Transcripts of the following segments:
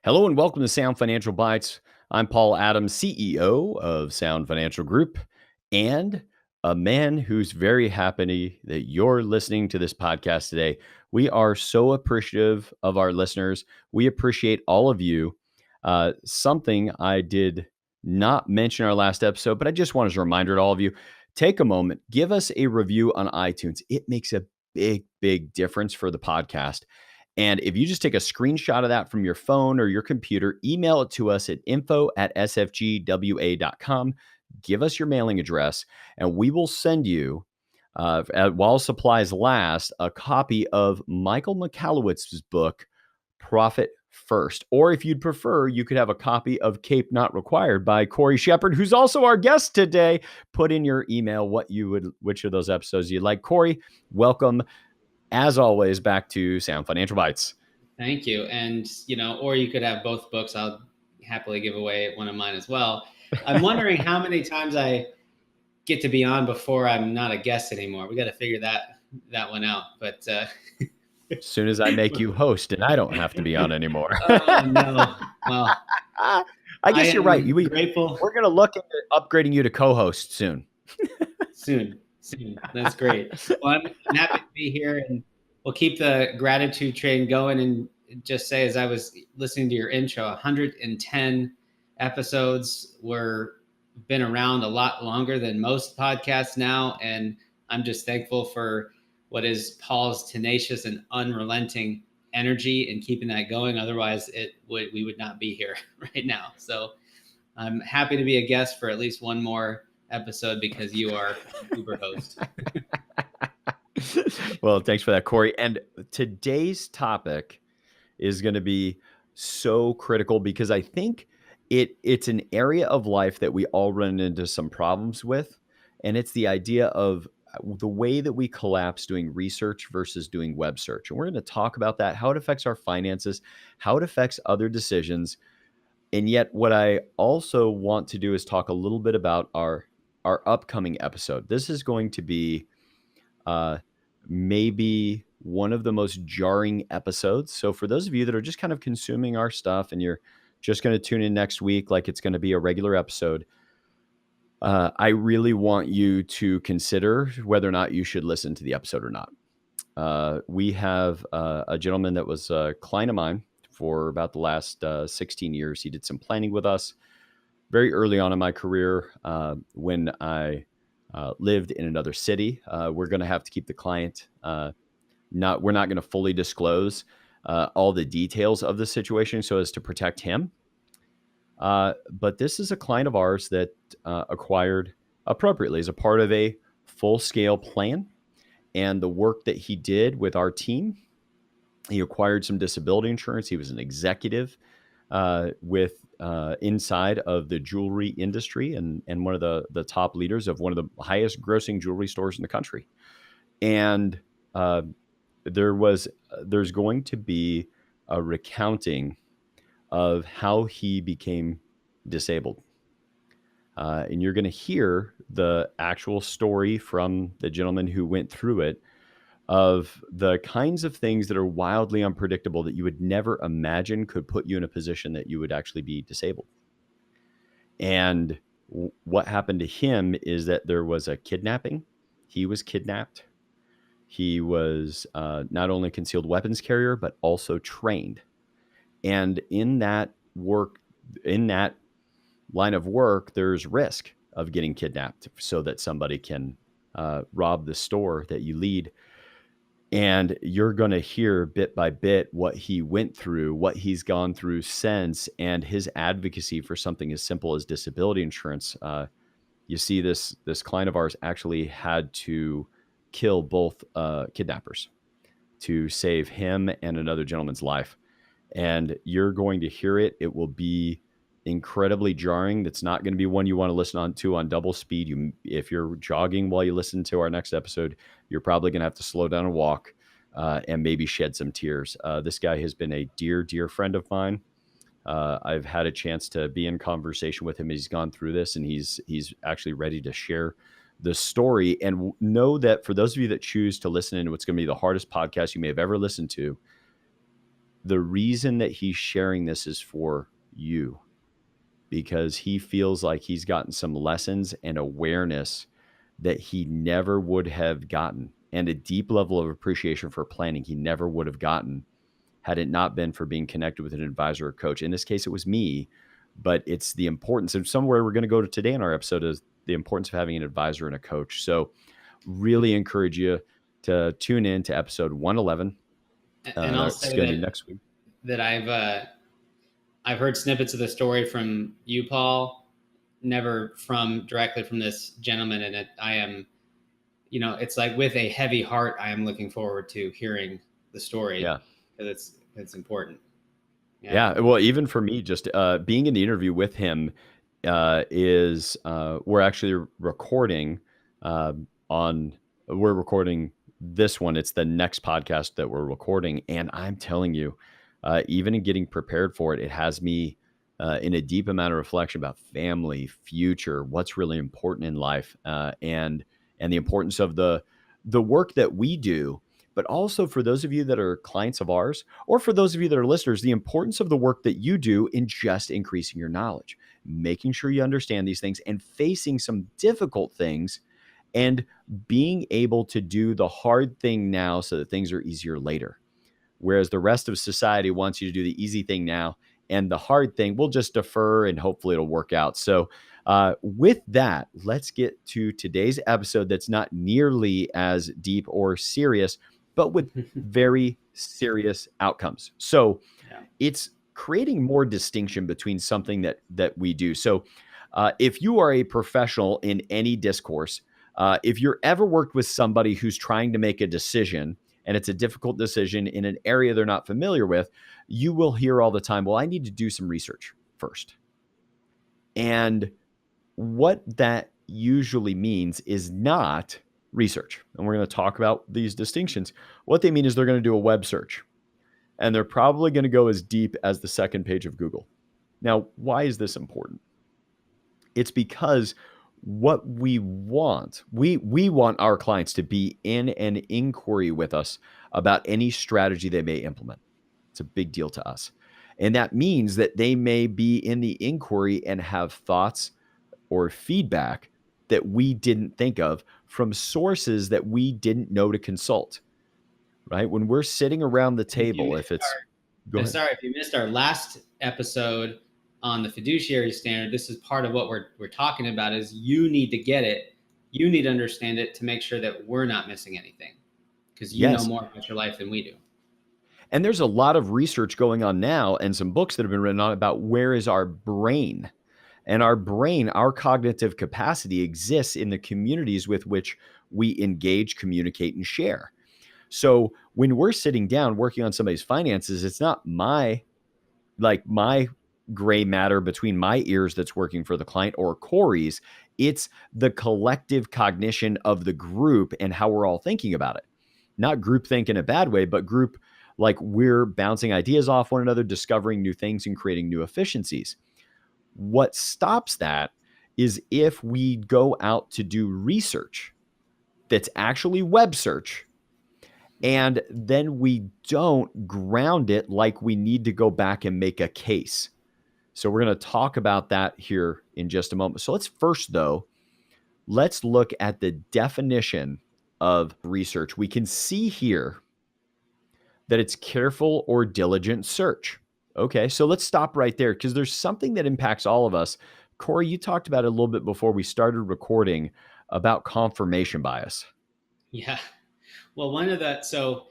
Hello and welcome to Sound Financial Bites. I'm Paul Adams, CEO of Sound Financial Group, and a man who's very happy that you're listening to this podcast today. We are so appreciative of our listeners. We appreciate all of you. Something I did not mention in our last episode, but I just want as a reminder to all of you, take a moment, give us a review on iTunes. It makes a big difference for the podcast. And if you just take a screenshot of that from your phone or your computer, email it to us at info@sfgwa.com. Give us your mailing address, and we will send you, while supplies last, a copy of Michael Michalowicz's book, Profit First. Or if you'd prefer, you could have a copy of Cape Not Required by Cory Shepherd, who's also our guest today. Put in your email which of those episodes you'd like. Cory, welcome. As always, back to Sound Financial Bites. Thank you. And, or you could have both books. I'll happily give away one of mine as well. I'm wondering how many times I get to be on before I'm not a guest anymore. We got to figure that one out. But as soon as I make you host and I don't have to be on anymore. Oh, no. Well, I guess you're right. Grateful. We're going to look into upgrading you to co-host soon. Soon. That's great. Well, I'm happy to be here, and we'll keep the gratitude train going. And just say, as I was listening to your intro, 110 episodes. Been around a lot longer than most podcasts now, and I'm just thankful for what is Paul's tenacious and unrelenting energy in keeping that going. Otherwise, we would not be here right now. So I'm happy to be a guest for at least one more episode because you are Uber host. Well, thanks for that, Cory. And today's topic is going to be so critical because I think it's an area of life that we all run into some problems with. And it's the idea of the way that we collapse doing research versus doing web search. And we're going to talk about that, how it affects our finances, how it affects other decisions. And yet what I also want to do is talk a little bit about our upcoming episode. This is going to be maybe one of the most jarring episodes. So for those of you that are just kind of consuming our stuff and you're just going to tune in next week like it's going to be a regular episode, I really want you to consider whether or not you should listen to the episode or not. We have a gentleman that was a client of mine for about the last 16 years. He did some planning with us very early on in my career when I lived in another city. We're going to have to keep the client. We're not going to fully disclose all the details of the situation so as to protect him. But this is a client of ours that acquired appropriately as a part of a full-scale plan. And the work that he did with our team, he acquired some disability insurance. He was an executive with inside of the jewelry industry and one of the top leaders of one of the highest grossing jewelry stores in the country. And there's going to be a recounting of how he became disabled. And you're going to hear the actual story from the gentleman who went through it, of the kinds of things that are wildly unpredictable that you would never imagine could put you in a position that you would actually be disabled. And what happened to him is that there was a kidnapping. He was kidnapped. He was not only concealed weapons carrier, but also trained. And in that line of work, there's risk of getting kidnapped so that somebody can rob the store that you lead. And you're going to hear bit by bit what he went through, what he's gone through since, and his advocacy for something as simple as disability insurance. You see, this client of ours actually had to kill both kidnappers to save him and another gentleman's life. And you're going to hear it. It will be incredibly jarring. That's not going to be one you want to listen to on double speed. If you're jogging while you listen to our next episode, you're probably going to have to slow down and walk and maybe shed some tears. This guy has been a dear friend of mine. I've had a chance to be in conversation with him. He's gone through this and he's actually ready to share the story. And know that for those of you that choose to listen into what's going to be the hardest podcast you may have ever listened to, The reason that he's sharing this is for you, because he feels like he's gotten some lessons and awareness that he never would have gotten, and a deep level of appreciation for planning he never would have gotten had it not been for being connected with an advisor or coach. In this case, it was me, but it's the importance, and somewhere we're going to go to today in our episode is the importance of having an advisor and a coach. So really encourage you to tune in to episode 111. And I'll That's say going to be next week. that I've heard snippets of the story from you, Paul, never directly from this gentleman. And I am, it's like with a heavy heart, I am looking forward to hearing the story. Yeah. Because it's important. Yeah. Well, even for me, just being in the interview with him is we're actually recording we're recording this one. It's the next podcast that we're recording. And I'm telling you, even in getting prepared for it, it has me in a deep amount of reflection about family, future, what's really important in life, and the importance of the work that we do. But also for those of you that are clients of ours, or for those of you that are listeners, the importance of the work that you do in just increasing your knowledge, making sure you understand these things and facing some difficult things and being able to do the hard thing now so that things are easier later. Whereas the rest of society wants you to do the easy thing now, and the hard thing we'll just defer and hopefully it'll work out. So with that, let's get to today's episode that's not nearly as deep or serious, but with very serious outcomes. So it's creating more distinction between something that we do. So if you are a professional in any discourse, if you're ever worked with somebody who's trying to make a decision and it's a difficult decision in an area they're not familiar with, you will hear all the time, well, I need to do some research first. And what that usually means is not research. And we're going to talk about these distinctions. What they mean is they're going to do a web search, and they're probably going to go as deep as the second page of Google. Now, why is this important? It's because what we want our clients to be in an inquiry with us about any strategy they may implement. It's a big deal to us. And that means that they may be in the inquiry and have thoughts or feedback that we didn't think of from sources that we didn't know to consult, right? When we're sitting around the table, if you missed our last episode on the fiduciary standard, this is part of what we're talking about is you need to get it. You need to understand it to make sure that we're not missing anything, because you know more about your life than we do. And there's a lot of research going on now and some books that have been written on about where is our brain. And our brain, our cognitive capacity exists in the communities with which we engage, communicate, and share. So when we're sitting down working on somebody's finances, it's not my gray matter between my ears that's working for the client or Cory's. It's the collective cognition of the group and how we're all thinking about it. Not group think in a bad way, but group like we're bouncing ideas off one another, discovering new things and creating new efficiencies. What stops that is if we go out to do research that's actually web search, and then we don't ground it like we need to go back and make a case. So we're going to talk about that here in just a moment. So let's look at the definition of research. We can see here that it's careful or diligent search. Okay, so let's stop right there because there's something that impacts all of us. Cory, you talked about it a little bit before we started recording about confirmation bias. Yeah. Well, so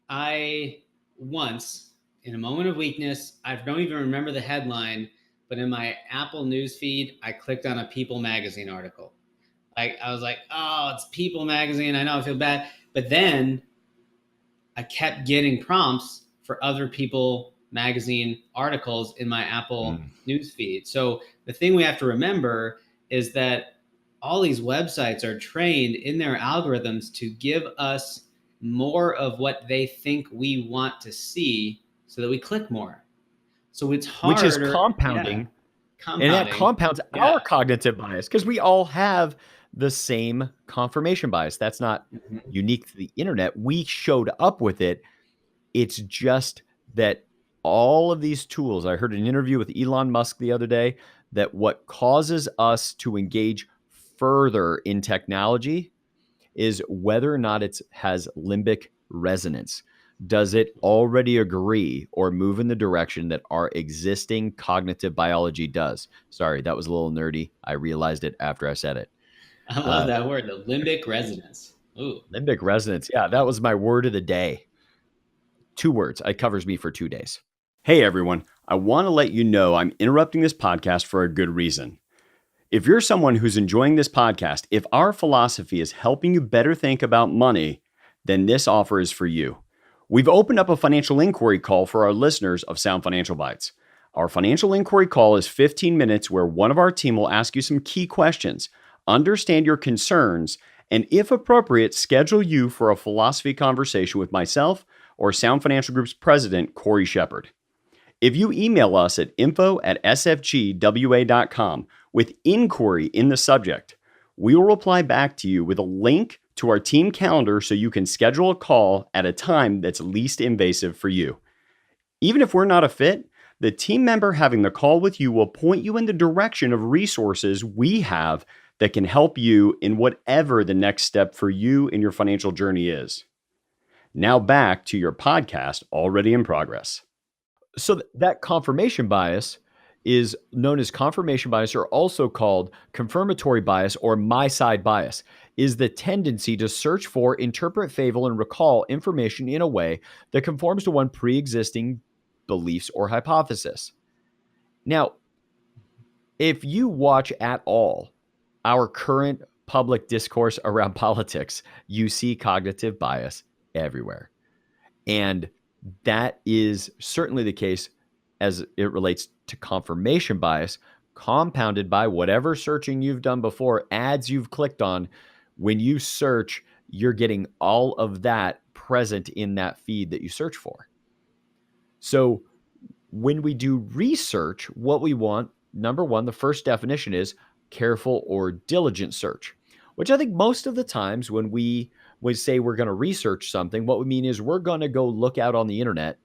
I once, in a moment of weakness, I don't even remember the headline, but in my Apple news feed, I clicked on a People magazine article. I was like, oh, it's People magazine. I know, I feel bad. But then I kept getting prompts for other People magazine articles in my Apple news feed. So the thing we have to remember is that all these websites are trained in their algorithms to give us more of what they think we want to see so that we click more. So it's harder. Which is compounding. And that compounds our cognitive bias because we all have the same confirmation bias. That's not unique to the internet. We showed up with it. It's just that all of these tools, I heard an interview with Elon Musk the other day, that what causes us to engage further in technology is whether or not it has limbic resonance. Does it already agree or move in the direction that our existing cognitive biology does? Sorry, that was a little nerdy. I realized it after I said it. I love that word, the limbic resonance. Ooh. Limbic resonance. Yeah, that was my word of the day. 2 words. It covers me for 2 days. Hey, everyone. I want to let you know I'm interrupting this podcast for a good reason. If you're someone who's enjoying this podcast, if our philosophy is helping you better think about money, then this offer is for you. We've opened up a financial inquiry call for our listeners of Sound Financial Bites. Our financial inquiry call is 15 minutes where one of our team will ask you some key questions, understand your concerns, and if appropriate, schedule you for a philosophy conversation with myself or Sound Financial Group's president, Cory Shepherd. If you email us at info@sfgwa.com with inquiry in the subject, we will reply back to you with a link to our team calendar so you can schedule a call at a time that's least invasive for you. Even if we're not a fit, the team member having the call with you will point you in the direction of resources we have that can help you in whatever the next step for you in your financial journey is. Now back to your podcast already in progress. So that confirmation bias is known as confirmation bias, or also called confirmatory bias or my side bias, is the tendency to search for, interpret, fable, and recall information in a way that conforms to one pre-existing beliefs or hypothesis. Now, if you watch at all our current public discourse around politics, you see cognitive bias everywhere. And that is certainly the case as it relates to confirmation bias, compounded by whatever searching you've done before, ads you've clicked on. When you search, you're getting all of that present in that feed that you search for. So when we do research, what we want, number one, the first definition is careful or diligent search, which I think most of the times when we say we're going to research something, what we mean is we're going to go look out on the internet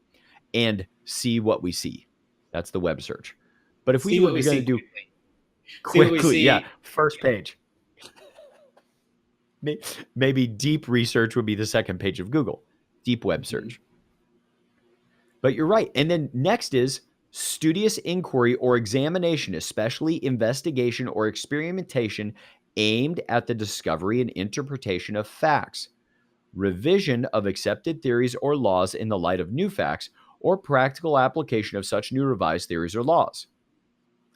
and see what we see. That's the web search. But if we do what we're going to do quickly, yeah, first page. Maybe deep research would be the second page of Google, deep web search. But you're right. And then next is studious inquiry or examination, especially investigation or experimentation aimed at the discovery and interpretation of facts, revision of accepted theories or laws in the light of new facts, or practical application of such new revised theories or laws.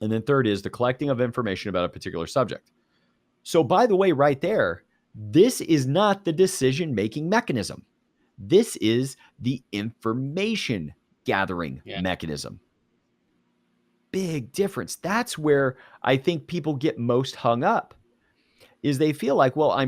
And then third is the collecting of information about a particular subject. So by the way, right there, this is not the decision-making mechanism. This is the information gathering mechanism. Big difference. That's where I think people get most hung up, is they feel like, well, I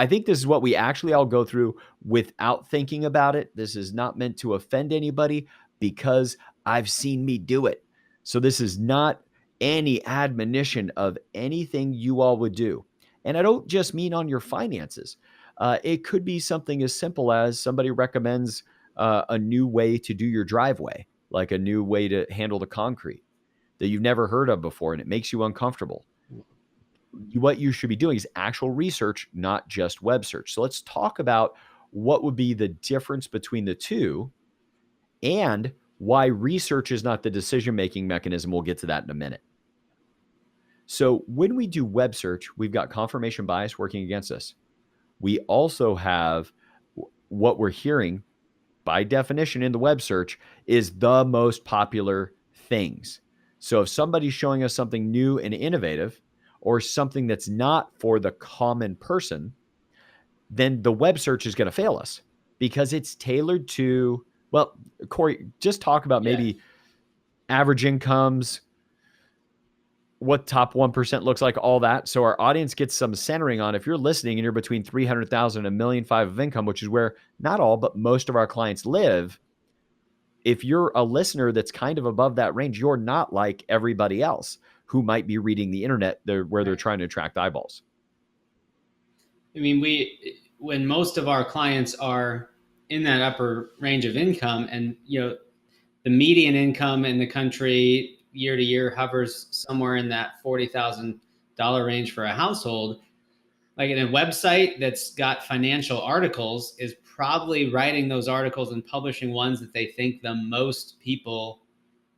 think this is what we actually all go through without thinking about it. This is not meant to offend anybody because I've seen me do it. So this is not any admonition of anything you all would do. And I don't just mean on your finances. It could be something as simple as somebody recommends a new way to do your driveway, like a new way to handle the concrete that you've never heard of before, and it makes you uncomfortable. What you should be doing is actual research, not just web search. So let's talk about what would be the difference between the two and why research is not the decision-making mechanism. We'll get to that in a minute. So when we do web search, we've got confirmation bias working against us. We also have what we're hearing by definition in the web search is the most popular things. So if somebody's showing us something new and innovative, or something that's not for the common person, then the web search is going to fail us because it's tailored to, well, Cory, just talk about maybe average incomes, what top 1% looks like, all that. So our audience gets some centering on if you're listening and you're between 300,000 and $1.5 million of income, which is where not all, but most of our clients live. If you're a listener that's kind of above that range, you're not like everybody else who might be reading the internet where they're trying to attract eyeballs. I mean, when most of our clients are in that upper range of income, and the median income in the country year to year hovers somewhere in that $40,000 range for a household. Like in a website that's got financial articles is probably writing those articles and publishing ones that they think the most people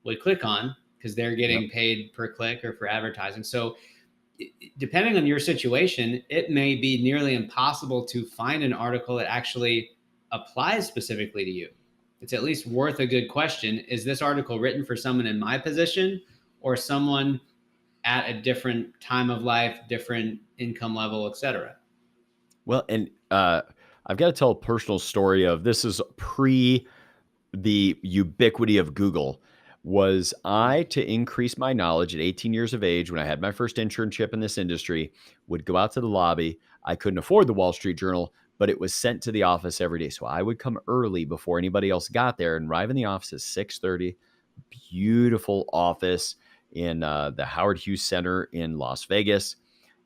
would click on because they're getting paid per click or for advertising. So depending on your situation, it may be nearly impossible to find an article that actually applies specifically to you. It's at least worth a good question. Is this article written for someone in my position or someone at a different time of life, different income level, etc.? Well, and I've got to tell a personal story of this is pre the ubiquity of Google. Was I to increase my knowledge at 18 years of age when I had my first internship in this industry, would go out to the lobby. I couldn't afford the Wall Street Journal, but it was sent to the office every day. So I would come early before anybody else got there and arrive in the office at 6:30. Beautiful office in the Howard Hughes Center in Las Vegas.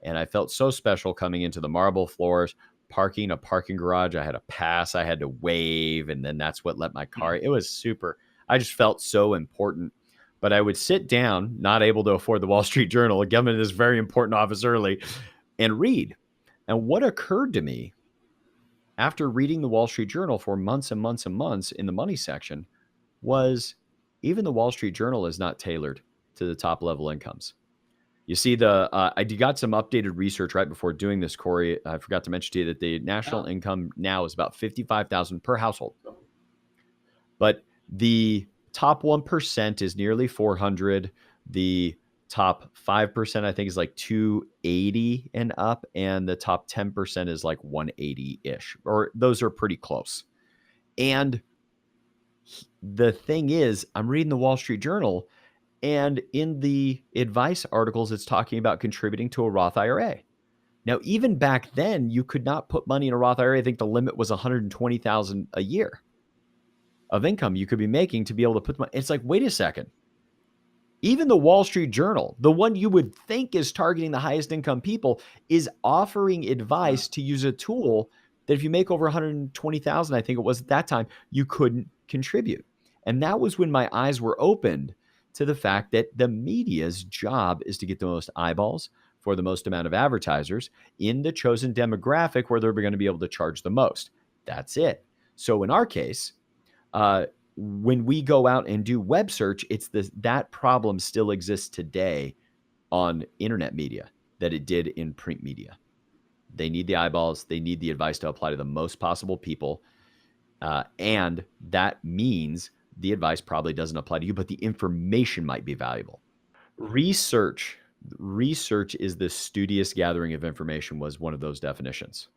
And I felt so special coming into the marble floors, parking a parking garage. I had a pass I had to wave, and then that's what let my car. It was super. I just felt so important. But I would sit down, not able to afford the Wall Street Journal, get into this very important office early, and read. And what occurred to me after reading the Wall Street Journal for months and months and months in the money section was even the Wall Street Journal is not tailored to the top level incomes. You see, I got some updated research right before doing this, Cory. I forgot to mention to you that the national income now is about $55,000 per household, but the top 1% is nearly 400. The top 5%, I think, is like 280 and up, and the top 10% is like 180-ish, or those are pretty close. And the thing is, I'm reading the Wall Street Journal, and in the advice articles, it's talking about contributing to a Roth IRA. Now, even back then, you could not put money in a Roth IRA. I think the limit was $120,000 a year of income you could be making to be able to put money. It's like, wait a second. Even the Wall Street Journal, the one you would think is targeting the highest income people, is offering advice to use a tool that if you make over 120,000, I think it was at that time, you couldn't contribute. And that was when my eyes were opened to the fact that the media's job is to get the most eyeballs for the most amount of advertisers in the chosen demographic where they're going to be able to charge the most. That's it. So in our case, when we go out and do web search, it's that problem still exists today on internet media that it did in print media. They need the eyeballs. They need the advice to apply to the most possible people. And that means the advice probably doesn't apply to you, but the information might be valuable. Research is the studious gathering of information was one of those definitions.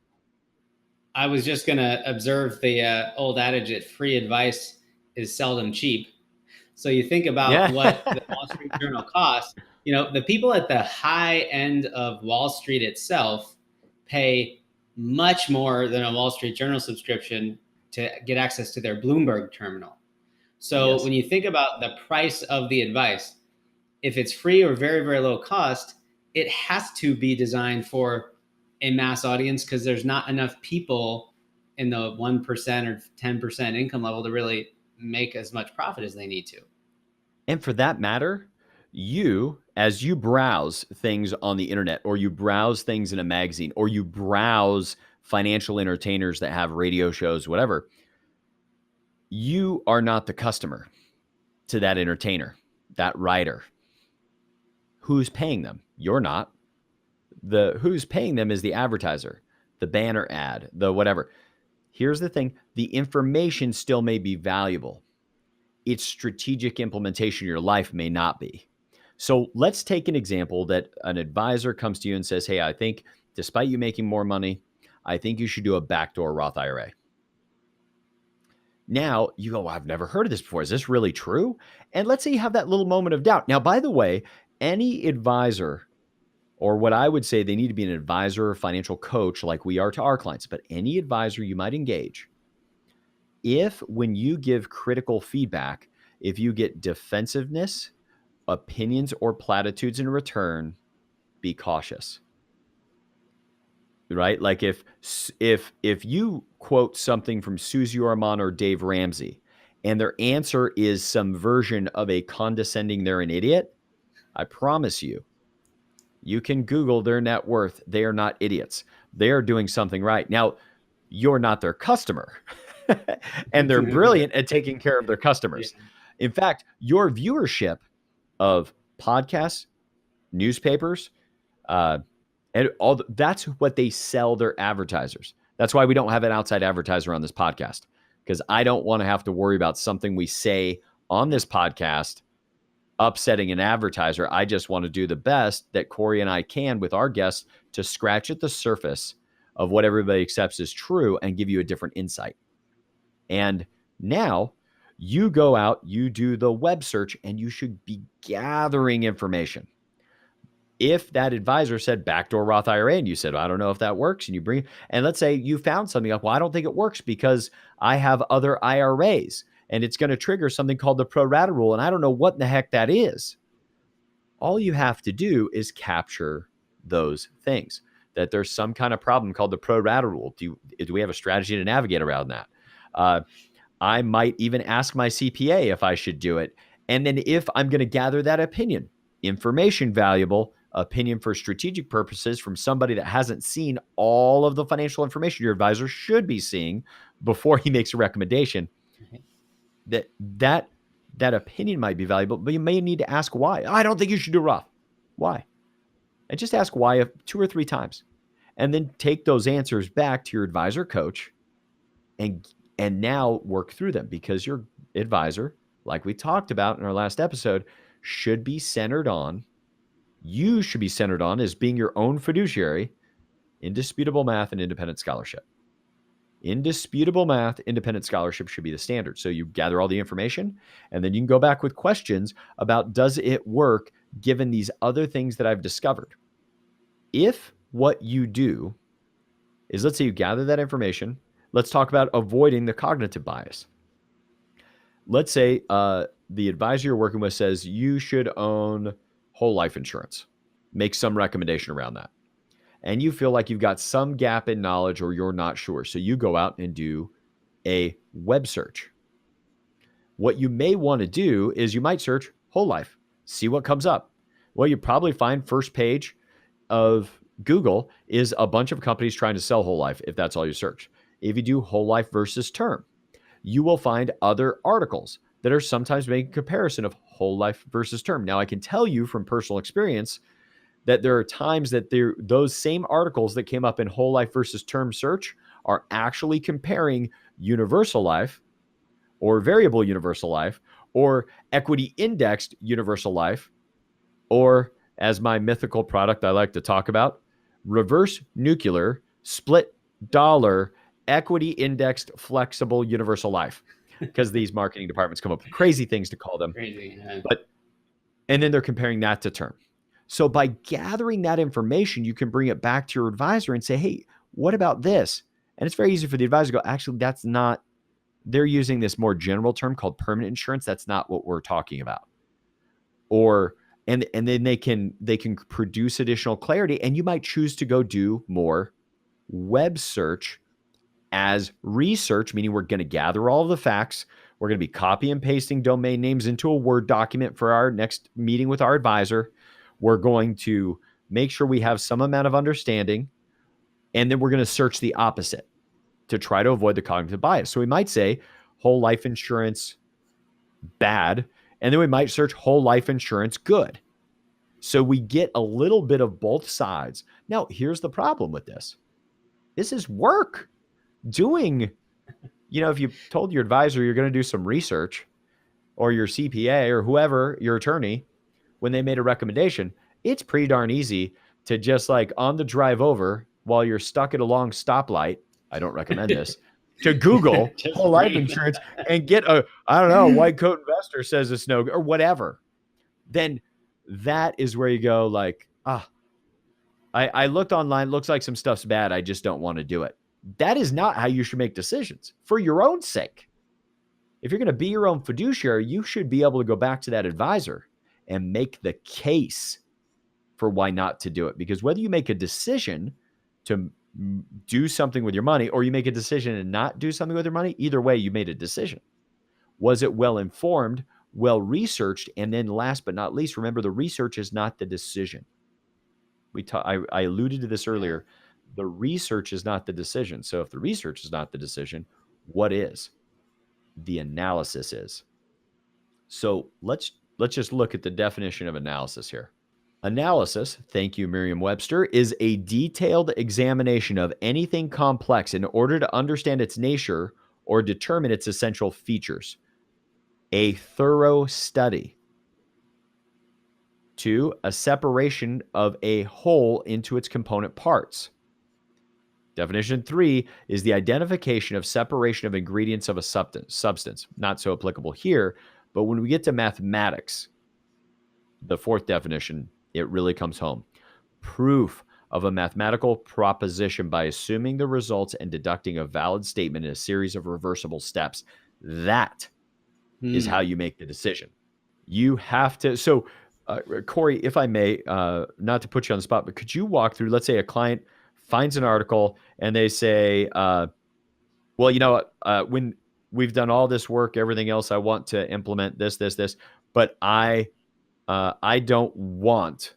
I was just going to observe the old adage that free advice is seldom cheap. So you think about what the Wall Street Journal costs. You know, the people at the high end of Wall Street itself pay much more than a Wall Street Journal subscription to get access to their Bloomberg terminal. So when you think about the price of the advice, if it's free or very, very low cost, it has to be designed for a mass audience because there's not enough people in the 1% or 10% income level to really make as much profit as they need to. And for that matter, as you browse things on the internet, or you browse things in a magazine, or you browse financial entertainers that have radio shows, whatever, you are not the customer to that entertainer, that writer. Who's paying them? You're not. Who's paying them is the advertiser, the banner ad, the whatever. Here's the thing. The information still may be valuable. Its strategic implementation in your life may not be. So let's take an example that an advisor comes to you and says, hey, I think despite you making more money, I think you should do a backdoor Roth IRA. Now you go, well, I've never heard of this before. Is this really true? And let's say you have that little moment of doubt. Now, by the way, any advisor, or what I would say, they need to be an advisor or financial coach like we are to our clients, but any advisor you might engage, if when you give critical feedback, if you get defensiveness, opinions, or platitudes in return, be cautious. Right? Like if you quote something from Susie Orman or Dave Ramsey, and their answer is some version of a condescending, they're an idiot, I promise you, you can Google their net worth. They are not idiots. They are doing something right. Now, you're not their customer, and they're brilliant at taking care of their customers. Yeah. In fact, your viewership of podcasts, newspapers, and that's what they sell their advertisers. That's why we don't have an outside advertiser on this podcast, because I don't want to have to worry about something we say on this podcast upsetting an advertiser. I just want to do the best that Cory and I can with our guests to scratch at the surface of what everybody accepts as true and give you a different insight. And now you go out, you do the web search, and you should be gathering information. If that advisor said backdoor Roth IRA and you said, I don't know if that works, and you bring, and let's say you found something like, well, I don't think it works because I have other IRAs and it's going to trigger something called the pro rata rule, and I don't know what in the heck that is. All you have to do is capture those things, that there's some kind of problem called the pro rata rule. Do we have a strategy to navigate around that? I might even ask my CPA if I should do it. And then if I'm going to gather that opinion, information valuable, opinion for strategic purposes from somebody that hasn't seen all of the financial information your advisor should be seeing before he makes a recommendation, that opinion might be valuable, but you may need to ask why. I don't think you should do Roth. Why? And just ask why 2 or 3 times. And then take those answers back to your advisor coach and now work through them, because your advisor, like we talked about in our last episode, should be centered on, you should be centered on as being your own fiduciary, indisputable math and independent scholarship. Indisputable math, independent scholarship should be the standard. So you gather all the information, and then you can go back with questions about, does it work given these other things that I've discovered? If what you do is, let's say you gather that information, let's talk about avoiding the cognitive bias. Let's say the advisor you're working with says you should own whole life insurance. Make some recommendation around that. And you feel like you've got some gap in knowledge or you're not sure. So you go out and do a web search. What you may want to do is you might search whole life, see what comes up. Well, you probably find first page of Google is a bunch of companies trying to sell whole life, if that's all you search. If you do whole life versus term, you will find other articles that are sometimes making a comparison of whole life versus term. Now, I can tell you from personal experience that there are times that those same articles that came up in whole life versus term search are actually comparing universal life or variable universal life or equity indexed universal life, or, as my mythical product I like to talk about, reverse nuclear split dollar equity indexed flexible universal life, because these marketing departments come up with crazy things to call them. Crazy, yeah. And then they're comparing that to term. So by gathering that information, you can bring it back to your advisor and say, hey, what about this? And it's very easy for the advisor to go, actually, that's not, they're using this more general term called permanent insurance. That's not what we're talking about. Or, and then they can produce additional clarity, and you might choose to go do more web search as research, meaning we're going to gather all of the facts. We're going to be copy and pasting domain names into a Word document for our next meeting with our advisor. We're going to make sure we have some amount of understanding, and then we're going to search the opposite to try to avoid the cognitive bias. So we might say whole life insurance bad, and then we might search whole life insurance good. So we get a little bit of both sides. Now, here's the problem with this. This is work. Doing, if you told your advisor you're going to do some research, or your CPA or whoever, your attorney, when they made a recommendation, it's pretty darn easy to just, like, on the drive over while you're stuck at a long stoplight, I don't recommend this, to Google whole life insurance and get white coat investor says it's no, or whatever. Then that is where you go, like, I looked online, looks like some stuff's bad, I just don't want to do it. That is not how you should make decisions for your own sake. If you're going to be your own fiduciary, you should be able to go back to that advisor and make the case for why not to do it. Because whether you make a decision to do something with your money or you make a decision and not do something with your money, either way, you made a decision. Was it well informed, well researched? And then last but not least, remember, the research is not the decision. I alluded to this earlier. The research is not the decision. So if the research is not the decision, what is? The analysis is. So let's just look at the definition of analysis here. Analysis, thank you, Merriam-Webster, is a detailed examination of anything complex in order to understand its nature or determine its essential features. A thorough study. 2, a separation of a whole into its component parts. Definition 3 is the identification of separation of ingredients of a substance. Not so applicable here, but when we get to mathematics, the fourth definition, it really comes home. Proof of a mathematical proposition by assuming the results and deducting a valid statement in a series of reversible steps. That is how you make the decision. You have to. So, Cory, if I may, not to put you on the spot, but could you walk through, let's say a client finds an article and they say, well, you know what, when we've done all this work, everything else, I want to implement this, but I don't want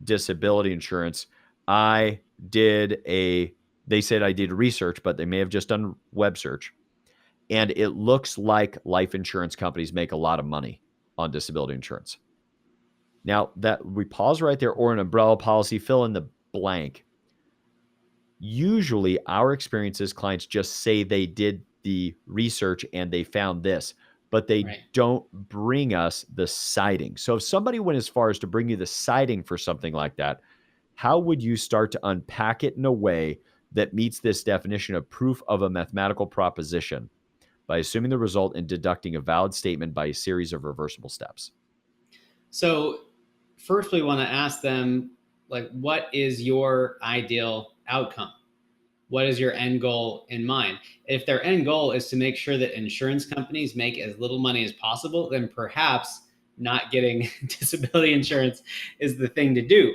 disability insurance. They said I did research, but they may have just done web search. And it looks like life insurance companies make a lot of money on disability insurance. Now that we pause right there, or an umbrella policy, fill in the blank. Usually our experiences, clients just say they did the research and they found this, but they don't bring us the citing. So if somebody went as far as to bring you the citing for something like that, how would you start to unpack it in a way that meets this definition of proof of a mathematical proposition by assuming the result and deducting a valid statement by a series of reversible steps? So first we want to ask them, like, what is your ideal outcome? What is your end goal in mind? If their end goal is to make sure that insurance companies make as little money as possible, then perhaps not getting disability insurance is the thing to do.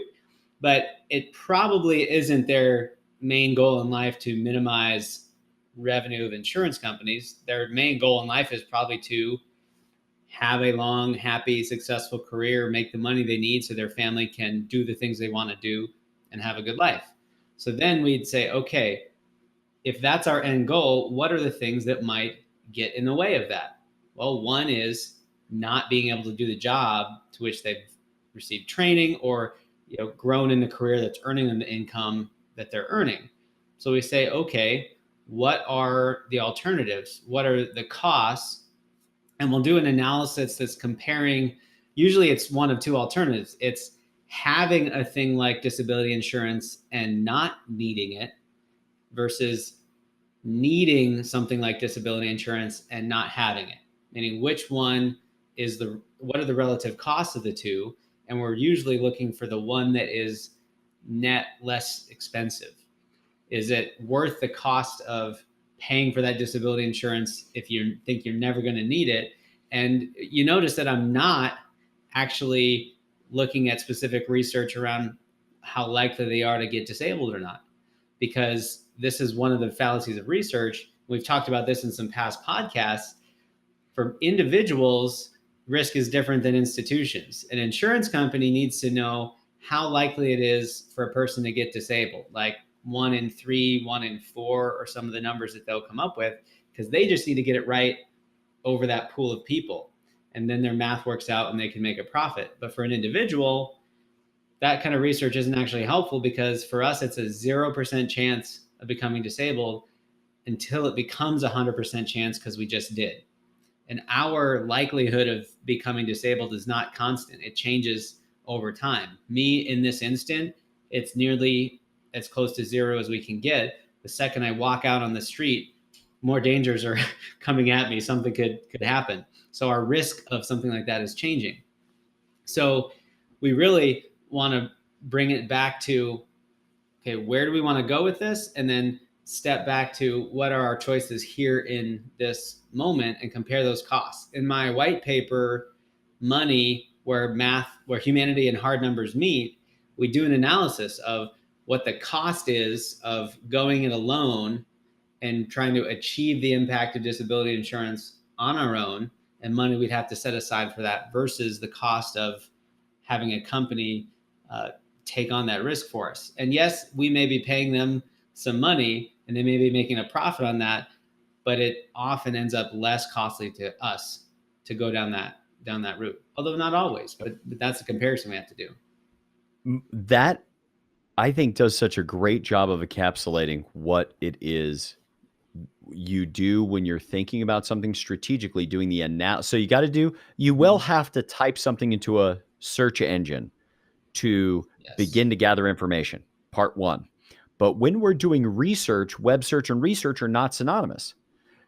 But it probably isn't their main goal in life to minimize revenue of insurance companies. Their main goal in life is probably to have a long, happy, successful career, make the money they need so their family can do the things they want to do and have a good life. So then we'd say, okay, if that's our end goal, what are the things that might get in the way of that? Well, one is not being able to do the job to which they've received training or grown in the career that's earning them the income that they're earning. So we say, okay, what are the alternatives? What are the costs? And we'll do an analysis that's comparing, usually it's one of two alternatives. It's having a thing like disability insurance and not needing it versus needing something like disability insurance and not having it. Meaning, which one is what are the relative costs of the two? And we're usually looking for the one that is net less expensive. Is it worth the cost of paying for that disability insurance if you think you're never going to need it? And you notice that I'm not actually looking at specific research around how likely they are to get disabled or not, because this is one of the fallacies of research. We've talked about this in some past podcasts. For individuals, risk is different than institutions. An insurance company needs to know how likely it is for a person to get disabled, like 1 in 3, 1 in 4, or some of the numbers that they'll come up with, because they just need to get it right over that pool of people. And then their math works out and they can make a profit. But for an individual, that kind of research isn't actually helpful, because for us, it's a 0% chance of becoming disabled until it becomes a 100% chance, because we just did. And our likelihood of becoming disabled is not constant. It changes over time. Me, in this instant, it's nearly as close to 0 as we can get. The second I walk out on the street, more dangers are coming at me. Something could happen. So our risk of something like that is changing. So we really want to bring it back to, okay, where do we want to go with this? And then step back to what are our choices here in this moment and compare those costs. In my white paper, Money, where humanity and hard numbers meet, we do an analysis of what the cost is of going it alone and trying to achieve the impact of disability insurance on our own and money we'd have to set aside for that versus the cost of having a company take on that risk for us. And yes, we may be paying them some money and they may be making a profit on that, but it often ends up less costly to us to go down that route. Although not always, but that's a comparison we have to do. That, I think, does such a great job of encapsulating what it is you do when you're thinking about something strategically, doing the analysis. So you will have to type something into a search engine to begin to gather information, part one. But when we're doing research, web search and research are not synonymous.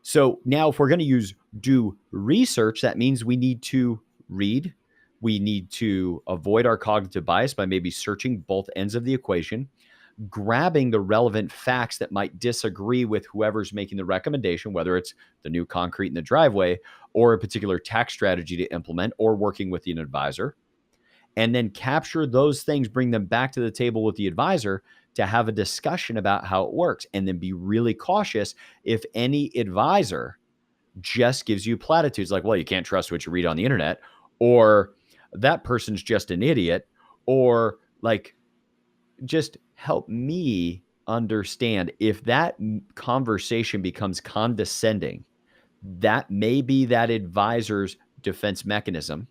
So now if we're going to do research, that means we need to read. We need to avoid our cognitive bias by maybe searching both ends of the equation, grabbing the relevant facts that might disagree with whoever's making the recommendation, whether it's the new concrete in the driveway or a particular tax strategy to implement or working with an advisor, and then capture those things, bring them back to the table with the advisor to have a discussion about how it works, and then be really cautious if any advisor just gives you platitudes like, well, you can't trust what you read on the internet, or that person's just an idiot, or like, just help me understand. If that conversation becomes condescending, that may be that advisor's defense mechanism,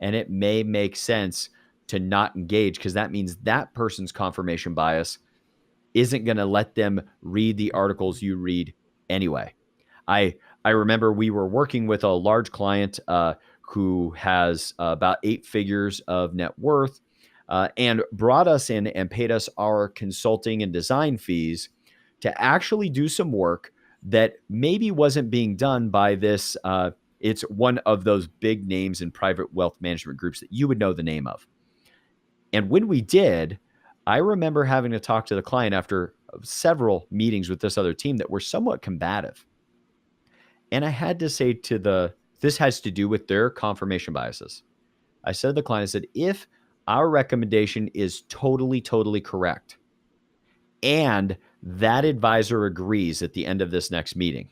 and it may make sense to not engage, because that means that person's confirmation bias isn't going to let them read the articles you read anyway. I remember we were working with a large client who has about 8 figures of net worth, and brought us in and paid us our consulting and design fees to actually do some work that maybe wasn't being done by this. It's one of those big names in private wealth management groups that you would know the name of. And when we did, I remember having to talk to the client after several meetings with this other team that were somewhat combative. And I had to say this has to do with their confirmation biases. I said to the client, I said, if our recommendation is totally, totally correct, and that advisor agrees at the end of this next meeting,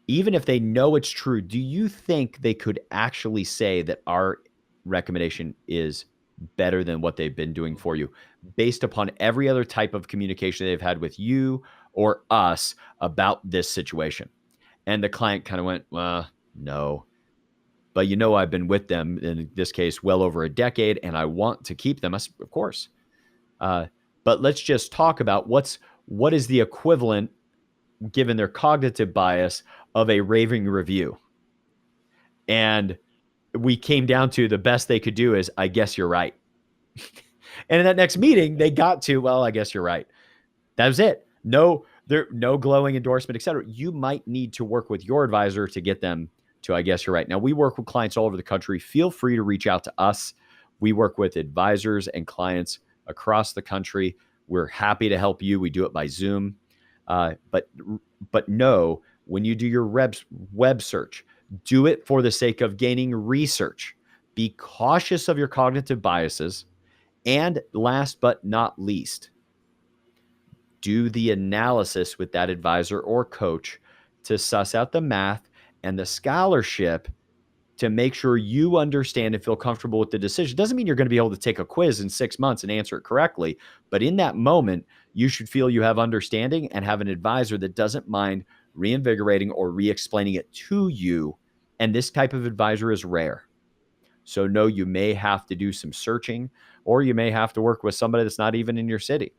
even if they know it's true, do you think they could actually say that our recommendation is better than what they've been doing for you based upon every other type of communication they've had with you or us about this situation? And the client kind of went, well, no. But I've been with them, in this case, well over a decade, and I want to keep them. Of course. But let's just talk about what is the equivalent, given their cognitive bias, of a raving review. And we came down to the best they could do is, I guess you're right. And in that next meeting, they got to, well, I guess you're right. That was it. No glowing endorsement, et cetera. You might need to work with your advisor to get them to, I guess you're right. Now, we work with clients all over the country. Feel free to reach out to us. We work with advisors and clients across the country. We're happy to help you. We do it by Zoom. But no, when you do your web search, do it for the sake of gaining research. Be cautious of your cognitive biases. And last but not least, do the analysis with that advisor or coach to suss out the math and the scholarship to make sure you understand and feel comfortable with the decision. Doesn't mean you're going to be able to take a quiz in 6 months and answer it correctly, but in that moment, you should feel you have understanding and have an advisor that doesn't mind reinvigorating or re-explaining it to you. And this type of advisor is rare. So no, you may have to do some searching, or you may have to work with somebody that's not even in your city.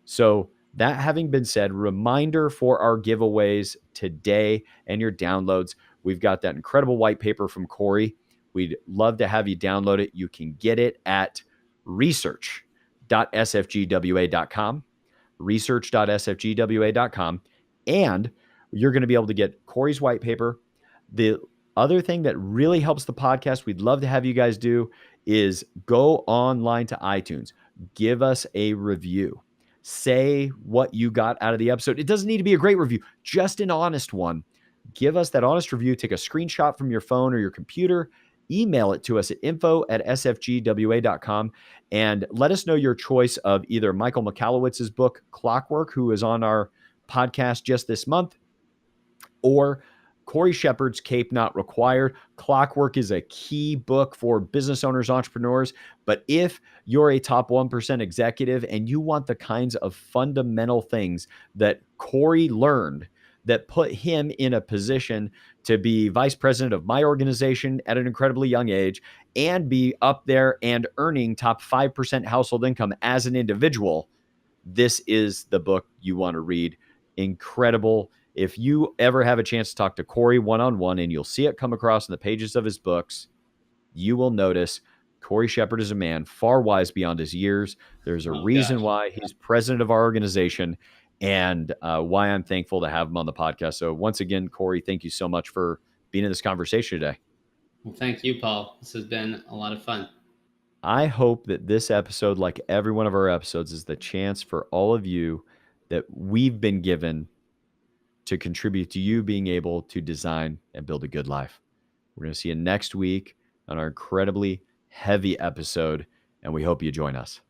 So that having been said, reminder for our giveaways today and your downloads. We've got that incredible white paper from Cory. We'd love to have you download it. You can get it at research.sfgwa.com, research.sfgwa.com, and you're going to be able to get Cory's white paper. The other thing that really helps the podcast, we'd love to have you guys do, is go online to iTunes. Give us a review. Say what you got out of the episode. It doesn't need to be a great review, just an honest one. Give us that honest review. Take a screenshot from your phone or your computer. Email it to us at info@sfgwa.com and let us know your choice of either Michael Michalowicz's book, Clockwork, who is on our podcast just this month, or Cory Shepherd's Cape Not Required. Clockwork is a key book for business owners, entrepreneurs. But if you're a top 1% executive and you want the kinds of fundamental things that Cory learned that put him in a position to be vice president of my organization at an incredibly young age and be up there and earning top 5% household income as an individual, this is the book you want to read. Incredible. If you ever have a chance to talk to Cory one-on-one, and you'll see it come across in the pages of his books, you will notice Cory Shepherd is a man far wise beyond his years. There's a reason why he's president of our organization, and why I'm thankful to have him on the podcast. So once again, Cory, thank you so much for being in this conversation today. Well, thank you, Paul. This has been a lot of fun. I hope that this episode, like every one of our episodes, is the chance for all of you that we've been given to contribute to you being able to design and build a good life. We're going to see you next week on our incredibly heavy episode, and we hope you join us.